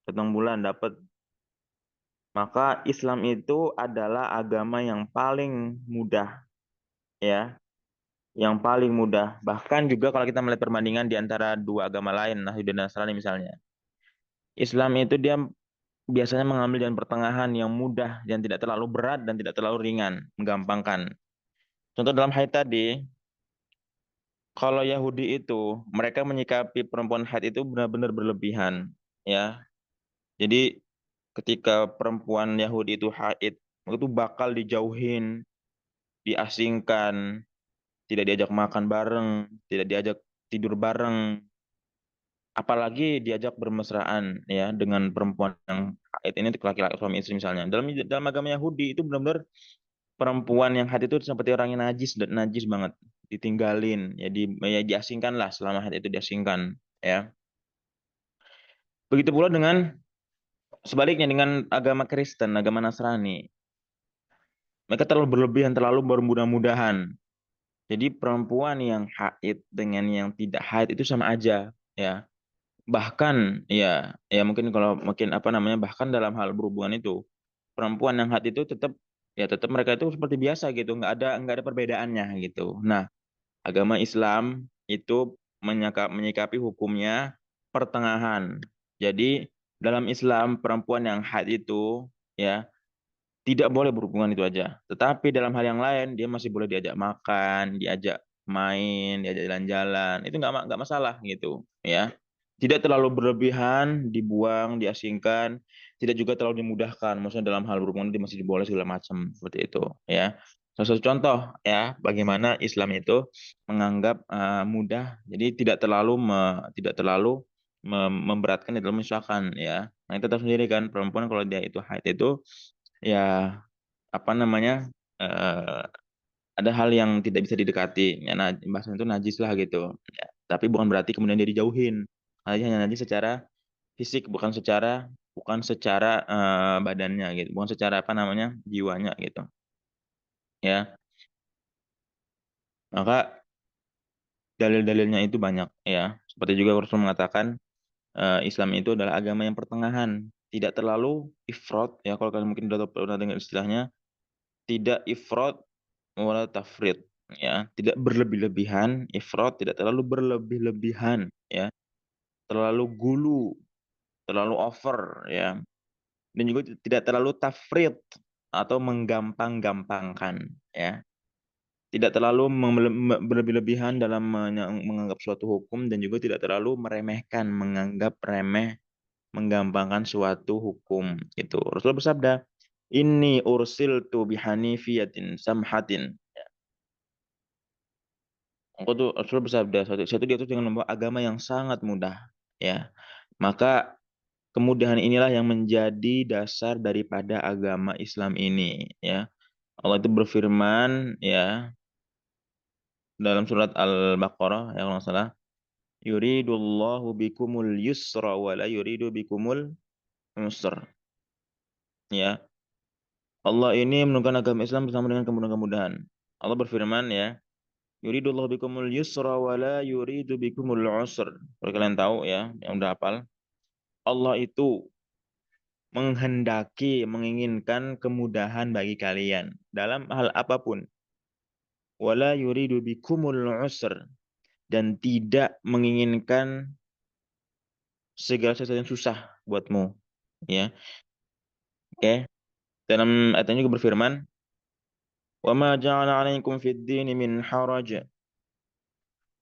1 bulan dapat, maka Islam itu adalah agama yang paling mudah, ya, yang paling mudah. Bahkan juga kalau kita melihat perbandingan di antara dua agama lain, Yahudi dan Nasrani misalnya, Islam itu dia biasanya mengambil jalan pertengahan yang mudah, yang tidak terlalu berat dan tidak terlalu ringan, menggampangkan. Contoh dalam haid tadi, kalau Yahudi itu mereka menyikapi perempuan haid itu benar-benar berlebihan, ya. Jadi ketika perempuan Yahudi itu haid, itu bakal dijauhin, diasingkan, tidak diajak makan bareng, tidak diajak tidur bareng, apalagi diajak bermesraan ya dengan perempuan yang haid ini, laki-laki suami istri misalnya. Dalam agama Yahudi itu benar-benar perempuan yang haid itu seperti orang yang najis dan najis banget, ditinggalin, ya diasingkan lah, selama haid itu diasingkan, ya. Begitu pula dengan sebaliknya dengan agama Kristen, agama Nasrani. Mereka terlalu berlebihan, terlalu bermudah-mudahan. Jadi perempuan yang haid dengan yang tidak haid itu sama aja, ya. Bahkan ya mungkin kalau mungkin apa namanya, bahkan dalam hal berhubungan itu, perempuan yang haid itu tetap mereka itu seperti biasa gitu, nggak ada perbedaannya gitu. Nah, agama Islam itu menyikapi hukumnya pertengahan. Jadi dalam Islam perempuan yang haid itu, ya, tidak boleh berhubungan itu aja. Tetapi dalam hal yang lain dia masih boleh diajak makan, diajak main, diajak jalan-jalan. Itu nggak masalah gitu, ya. Tidak terlalu berlebihan, dibuang, diasingkan, tidak juga terlalu dimudahkan. Maksudnya dalam hal berhubungan dia masih diboleh segala macam seperti itu, ya. Salah satu contoh ya bagaimana Islam itu menganggap mudah. Jadi tidak terlalu memberatkan, tidak terlalu menyusahkan, ya. Nah, itu tahu sendiri kan perempuan kalau dia itu haid itu, ya apa namanya, eh, ada hal yang tidak bisa didekati, ya, nah bahasa itu najis lah gitu, ya. Tapi bukan berarti kemudian dia dijauhin, hanya najis secara fisik, bukan secara badannya gitu, bukan secara apa namanya, jiwanya gitu, ya. Maka dalil-dalilnya itu banyak, ya, seperti juga Rasul mengatakan Islam itu adalah agama yang pertengahan, tidak terlalu ifrat, ya, kalau kalian mungkin udah pernah dengar istilahnya, tidak ifrat wala tafrid, ya, tidak berlebih-lebihan. Ifrat tidak terlalu berlebih-lebihan, ya, terlalu gulu terlalu over ya. Dan juga tidak terlalu tafrid atau menggampang-gampangkan ya. Tidak terlalu berlebih-lebihan dalam menganggap suatu hukum dan juga tidak terlalu meremehkan, menganggap remeh, menggampangkan suatu hukum itu. Rasulullah bersabda, "Inni ursiltu bihanifiyatin samhatin." Aku tuh Rasulullah bersabda, satu dia itu dengan membawa agama yang sangat mudah, ya. Maka kemudahan inilah yang menjadi dasar daripada agama Islam ini, ya. Allah itu berfirman, ya, dalam surat Al-Baqarah, ya kalau nggak salah, yuridullahu bikumul yusra wa la yuridu bikumul usra. Ya, Allah ini menurunkan agama Islam bersama dengan kemudahan-kemudahan. Allah berfirman, ya, yuridullahu bikumul yusra wa la yuridu bikumul usra. Kalau kalian tahu ya, yang udah hafal, Allah itu menghendaki, menginginkan kemudahan bagi kalian dalam hal apapun. Wala yuridu bikumul usr, dan tidak menginginkan segala sesuatu yang susah buatmu, ya. Oke. Dalam ayat ini juga berfirman, "Wa ma ja'ala 'alaikum fid dini min haraj."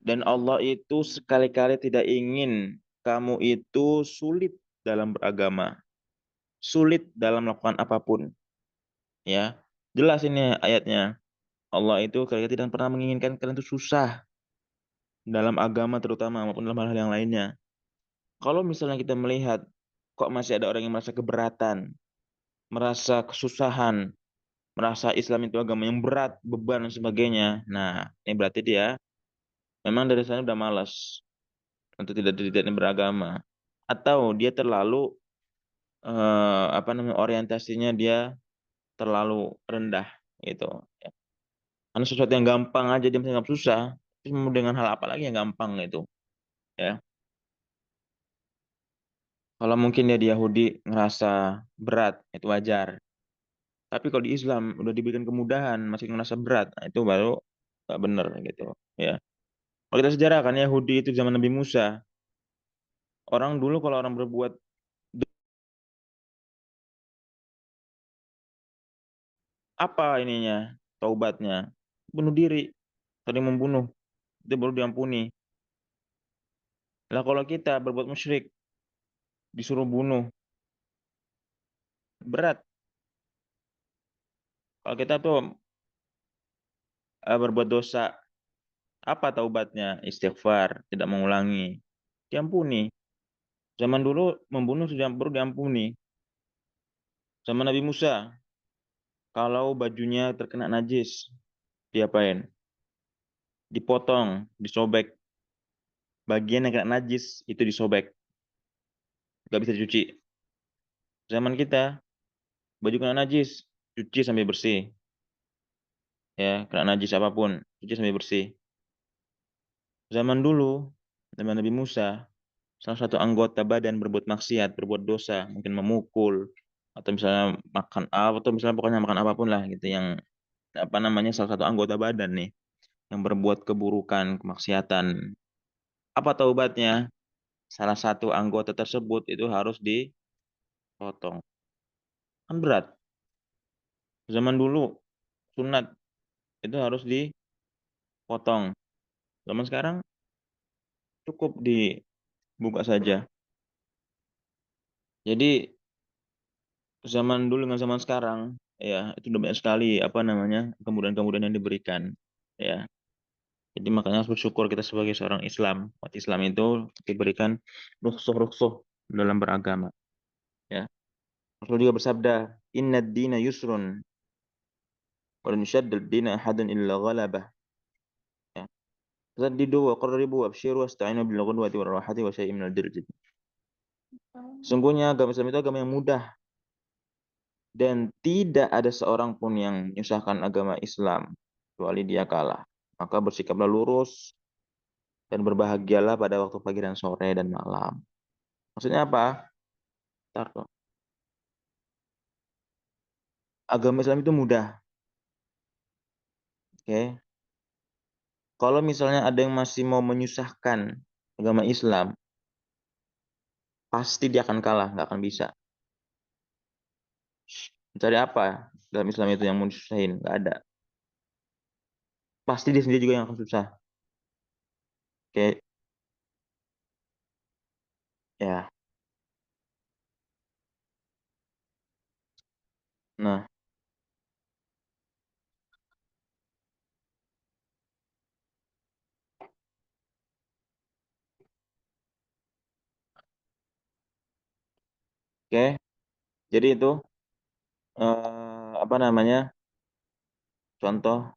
Dan Allah itu sekali-kali tidak ingin kamu itu sulit dalam beragama, sulit dalam melakukan apapun, ya. Jelas ini ayatnya. Allah itu kalian tidak pernah menginginkan kalian itu susah dalam agama terutama maupun dalam hal-hal yang lainnya. Kalau misalnya kita melihat kok masih ada orang yang merasa keberatan, merasa kesusahan, merasa Islam itu agama yang berat, beban dan sebagainya. Nah, ini berarti dia memang dari sana udah malas untuk tidak beragama, atau dia terlalu apa namanya, orientasinya dia terlalu rendah gitu. Karena sesuatu yang gampang aja dia menganggap susah, terus mau dengan hal apa lagi yang gampang itu, ya. Kalau mungkin dia di Yahudi ngerasa berat, itu wajar. Tapi kalau di Islam udah diberikan kemudahan, masih ngerasa berat, nah itu baru nggak bener gitu, ya. Kalau kita sejarah kan Yahudi itu zaman Nabi Musa, orang dulu kalau orang berbuat apa ininya, taubatnya, bunuh diri, tadi membunuh, itu baru diampuni. Lah kalau kita berbuat musyrik, disuruh bunuh, berat. Kalau kita tuh berbuat dosa, apa taubatnya? Istighfar, tidak mengulangi, diampuni. Zaman dulu membunuh sudah baru diampuni. Zaman Nabi Musa, kalau bajunya terkena najis, diapain? Dipotong, disobek. Bagian yang kena najis itu disobek, nggak bisa dicuci. Zaman kita, baju kena najis, cuci sampai bersih. Ya, kena najis apapun, cuci sampai bersih. Zaman dulu, zaman Nabi Musa, salah satu anggota badan berbuat maksiat, berbuat dosa, mungkin memukul, atau misalnya makan apa, atau misalnya pokoknya makan apapun lah gitu, yang apa namanya, salah satu anggota badan nih yang berbuat keburukan, kemaksiatan. Apa taubatnya? Salah satu anggota tersebut itu harus dipotong. Kan berat. Zaman dulu sunat itu harus dipotong. Zaman sekarang cukup dibuka saja. Jadi zaman dulu dengan zaman sekarang, ya, itu udah banyak sekali apa namanya, kemudahan-kemudahan yang diberikan, ya. Jadi makanya harus bersyukur kita sebagai seorang Islam. Umat Islam itu diberikan rukhsah-rukhsah dalam beragama, ya. Rasul juga bersabda, "Inna dina yusrun, wa lan yushaddad dina ahadun illa ghalabah." Ya. Saddidu wa qarribu wabshiru wasta'inu bil ghudwati war rahati wa syai'in minal dirj. Sungguhnya agama Islam itu agama yang mudah, dan tidak ada seorang pun yang menyusahkan agama Islam kecuali dia kalah. Maka bersikaplah lurus dan berbahagialah pada waktu pagi dan sore dan malam. Maksudnya apa? Ntar tuh. Agama Islam itu mudah. Oke. Kalau misalnya ada yang masih mau menyusahkan agama Islam, pasti dia akan kalah, nggak akan bisa. Mencari apa dalam Islam itu yang mau disusahin? Nggak ada. Pasti dia sendiri juga yang akan susah. Kayak, ya. Nah, oke. Jadi itu apa namanya? Contoh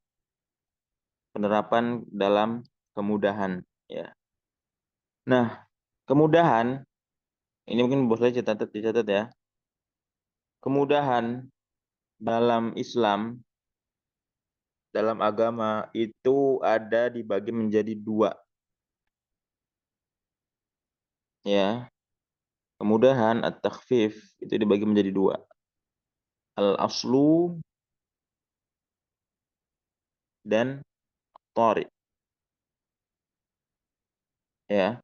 penerapan dalam kemudahan, ya. Nah, kemudahan ini mungkin bos saya dicatat ya. Kemudahan dalam Islam, dalam agama itu ada dibagi menjadi dua, ya. Kemudahan at-takhfif itu dibagi menjadi dua. Al-aslu dan thari, ya.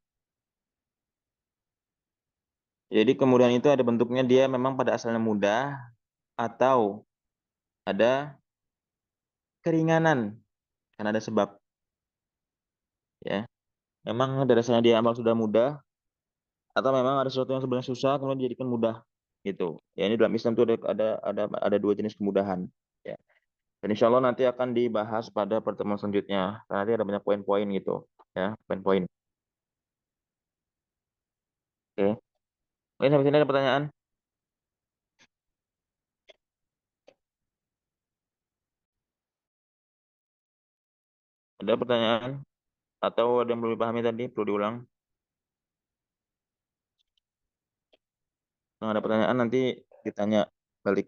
Jadi kemudahan itu ada bentuknya dia memang pada asalnya mudah atau ada keringanan karena ada sebab, ya. Memang dari asalnya dia amal sudah mudah atau memang ada sesuatu yang sebenarnya susah kemudian dijadikan mudah gitu. Ya, ini dalam Islam itu ada dua jenis kemudahan, ya. Dan insya Allah nanti akan dibahas pada pertemuan selanjutnya. Karena nanti ada banyak poin-poin gitu, ya, poin-poin. Oke. Mungkin sampai sini ada pertanyaan? Ada pertanyaan? Atau ada yang belum dipahami tadi? Perlu diulang? Kalau ada pertanyaan nanti ditanya balik.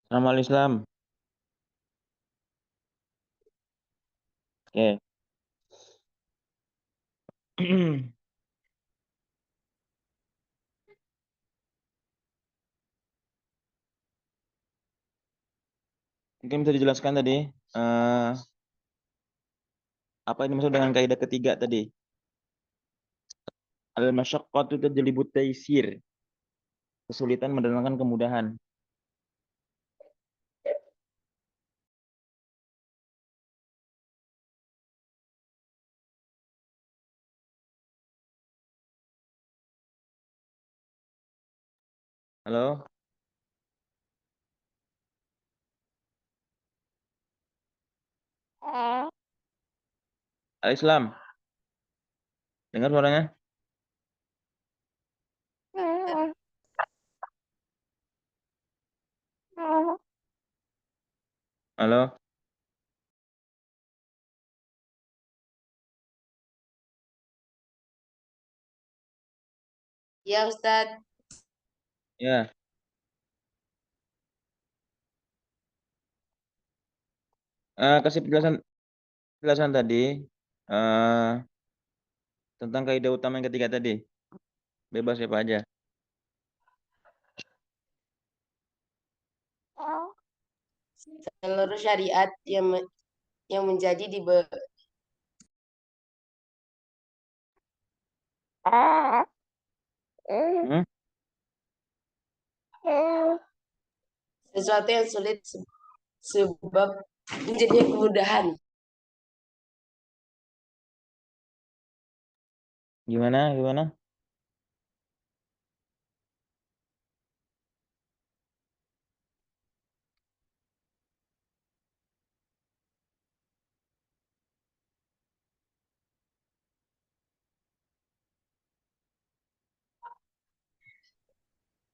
Amal Islam. Oke. Mungkin bisa dijelaskan tadi apa ini maksud dengan kaidah ketiga tadi? Al-masyaqqatu tajlibut taysir. Kesulitan mendatangkan kemudahan. Halo? Al-Islam. Dengar suaranya? Halo? Ya Ustadz. Ya. Kasih penjelasan tadi tentang kaidah utama yang ketiga tadi. Bebas siapa aja. Seluruh syariat yang menjadi di Hmm? sesuatu yang sulit sebab menjadi kemudahan. Gimana?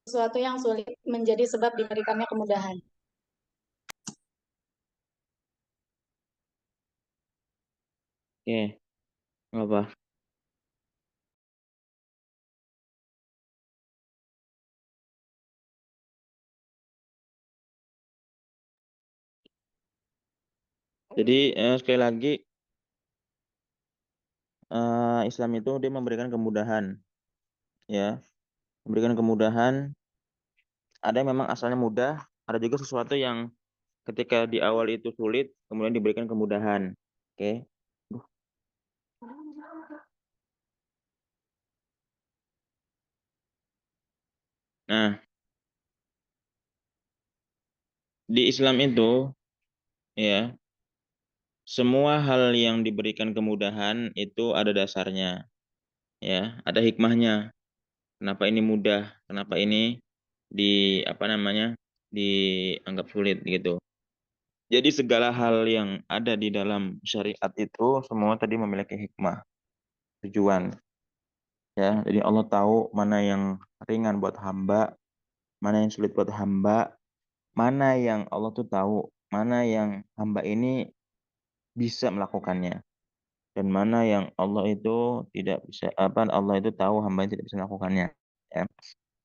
Sesuatu yang sulit menjadi sebab diberikannya kemudahan. Oke. Apa? Jadi sekali lagi Islam itu dia memberikan kemudahan, ya, memberikan kemudahan. Ada yang memang asalnya mudah, ada juga sesuatu yang ketika di awal itu sulit, kemudian diberikan kemudahan. Oke. Nah, di Islam itu, ya, semua hal yang diberikan kemudahan itu ada dasarnya, ya, ada hikmahnya. Kenapa ini mudah? Kenapa ini apa namanya? Dianggap sulit gitu. Jadi segala hal yang ada di dalam syariat itu semua tadi memiliki hikmah, tujuan. Ya, jadi Allah tahu mana yang ringan buat hamba, mana yang sulit buat hamba, mana yang Allah tuh tahu, mana yang hamba ini bisa melakukannya, dan mana yang Allah itu tidak bisa, Allah itu tahu hamba yang tidak bisa melakukannya. Ya.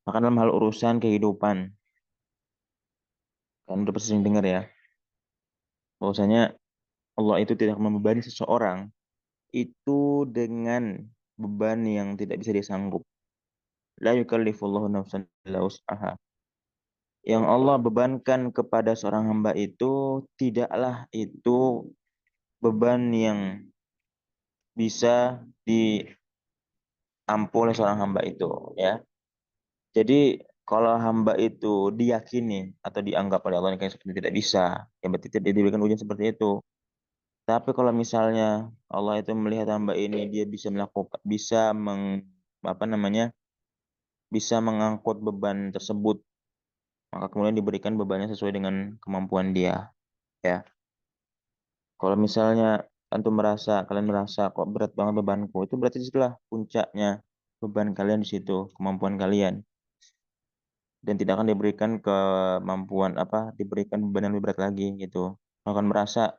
Maka dalam hal urusan kehidupan, kan udah pasti sering dengar ya, bahwasanya Allah itu tidak membebani seseorang itu dengan beban yang tidak bisa disanggup. La yukallifullahu nafsan illa wus'aha. Yang Allah bebankan kepada seorang hamba itu tidaklah itu beban yang bisa diampu oleh seorang hamba itu, ya. Jadi kalau hamba itu diyakini atau dianggap oleh Allah kayak seperti tidak bisa, ya berarti tidak diberikan ujian seperti itu. Tapi kalau misalnya Allah itu melihat hamba ini dia bisa melakukan, apa namanya, bisa mengangkut beban tersebut, maka kemudian diberikan bebannya sesuai dengan kemampuan dia, ya. Kalau misalnya kalian merasa kok berat banget bebanku, itu berarti disitulah puncaknya beban kalian di situ, kemampuan kalian. Dan tidak akan diberikan diberikan beban yang lebih berat lagi gitu. Akan merasa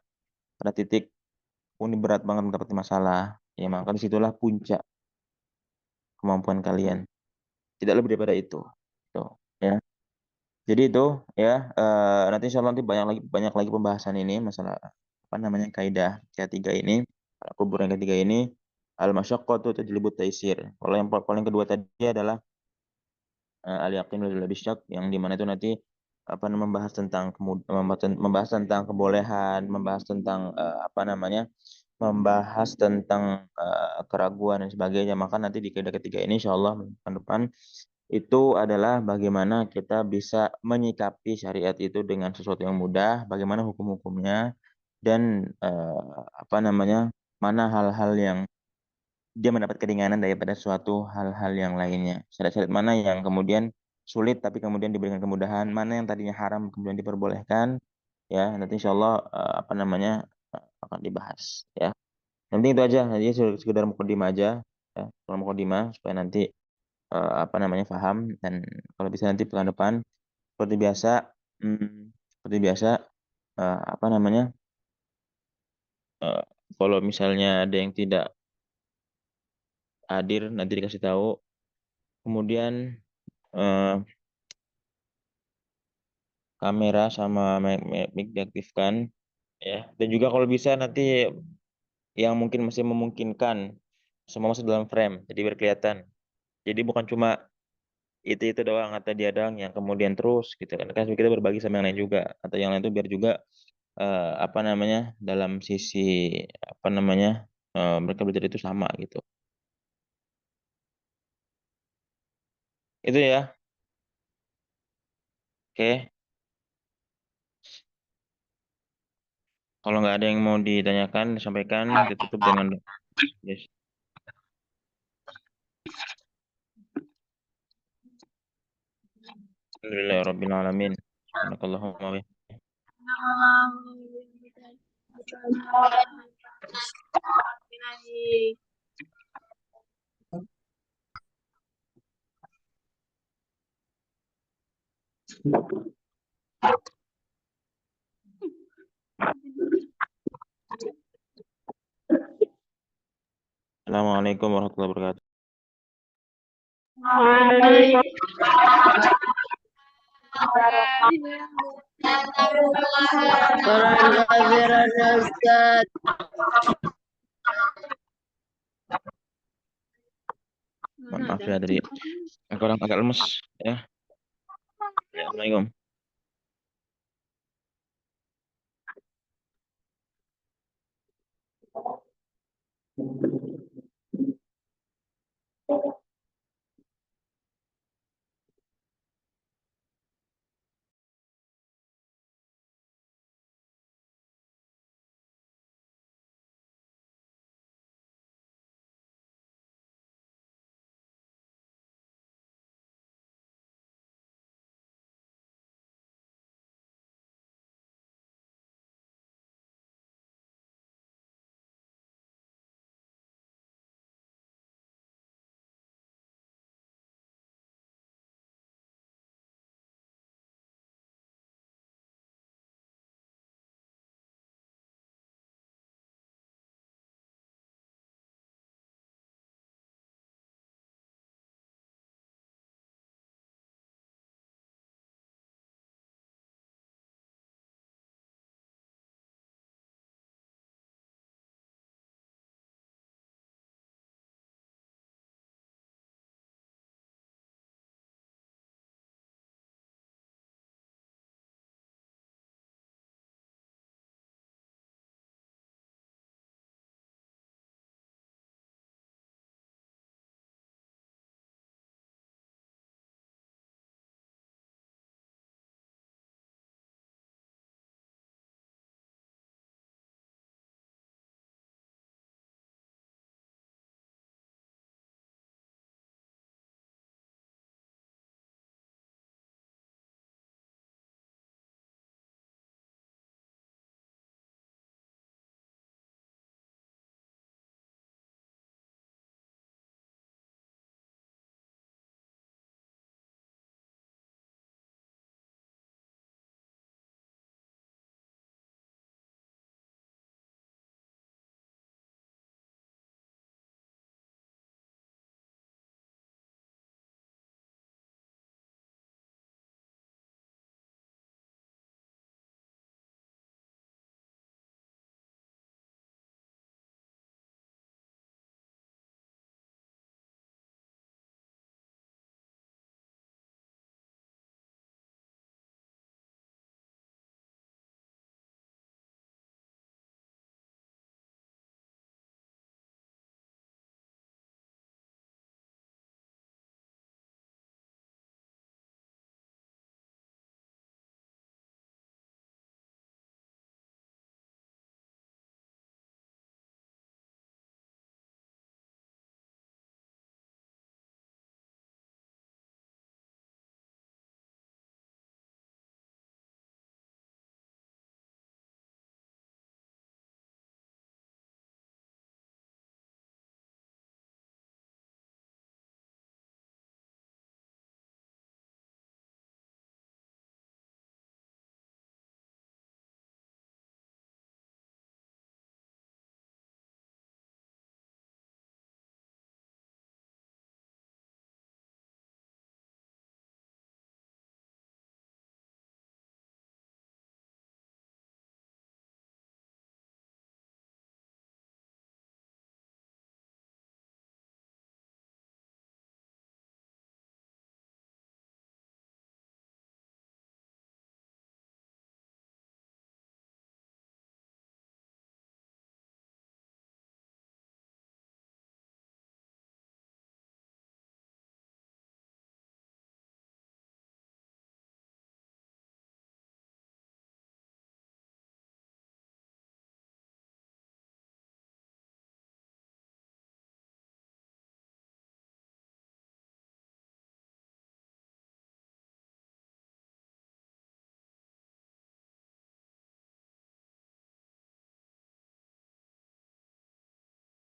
pada titik, oh, ini berat banget mendapati masalah. Ya, maka disitulah puncak kemampuan kalian. Tidak lebih daripada itu. Tuh, ya. Jadi itu ya, nanti insyaallah nanti banyak lagi pembahasan ini masalah apa namanya kaidah ketiga ini, kubur yang ketiga ini, al-masyaqqatu tajlibut taisir. Kalau yang paling kedua tadi adalah al-yaqin wal bisyak yang di mana itu nanti apa membahas tentang membahas tentang kebolehan, membahas tentang apa namanya membahas tentang keraguan dan sebagainya. Maka nanti di kaidah ketiga ini insyaallah minggu depan itu adalah bagaimana kita bisa menyikapi syariat itu dengan sesuatu yang mudah, bagaimana hukum-hukumnya dan apa namanya mana hal-hal yang dia mendapat keringanan daripada suatu hal-hal yang lainnya. Syariat-syariat mana yang kemudian sulit tapi kemudian diberikan kemudahan, mana yang tadinya haram kemudian diperbolehkan, ya nanti insyaallah apa namanya akan dibahas, ya. Nanti itu aja, jadi sekedar mukadimah aja, ya, kalau mukadimah supaya nanti apa namanya paham dan kalau bisa nanti pekan depan seperti biasa, seperti biasa apa namanya kalau misalnya ada yang tidak hadir nanti dikasih tahu. Kemudian eh, kamera sama mic diaktifkan ya. Dan juga kalau bisa nanti yang mungkin masih memungkinkan semua masuk dalam frame jadi biar kelihatan. Jadi bukan cuma itu doang atau dia doang yang kemudian terus gitu kan. Kan kita berbagi sama yang lain juga atau yang lain itu biar juga apa namanya dalam sisi apa namanya mereka belajar itu sama gitu. Itu ya. Oke. Kalau nggak ada yang mau ditanyakan, disampaikan, ditutup dengan yes. Alhamdulillahirabbil alamin. Subhanakallahumma wa Assalamualaikum warahmatullahi wabarakatuh. Mohon maaf ya tadi aku orang agak lemes ya. Ya, Assalamualaikum.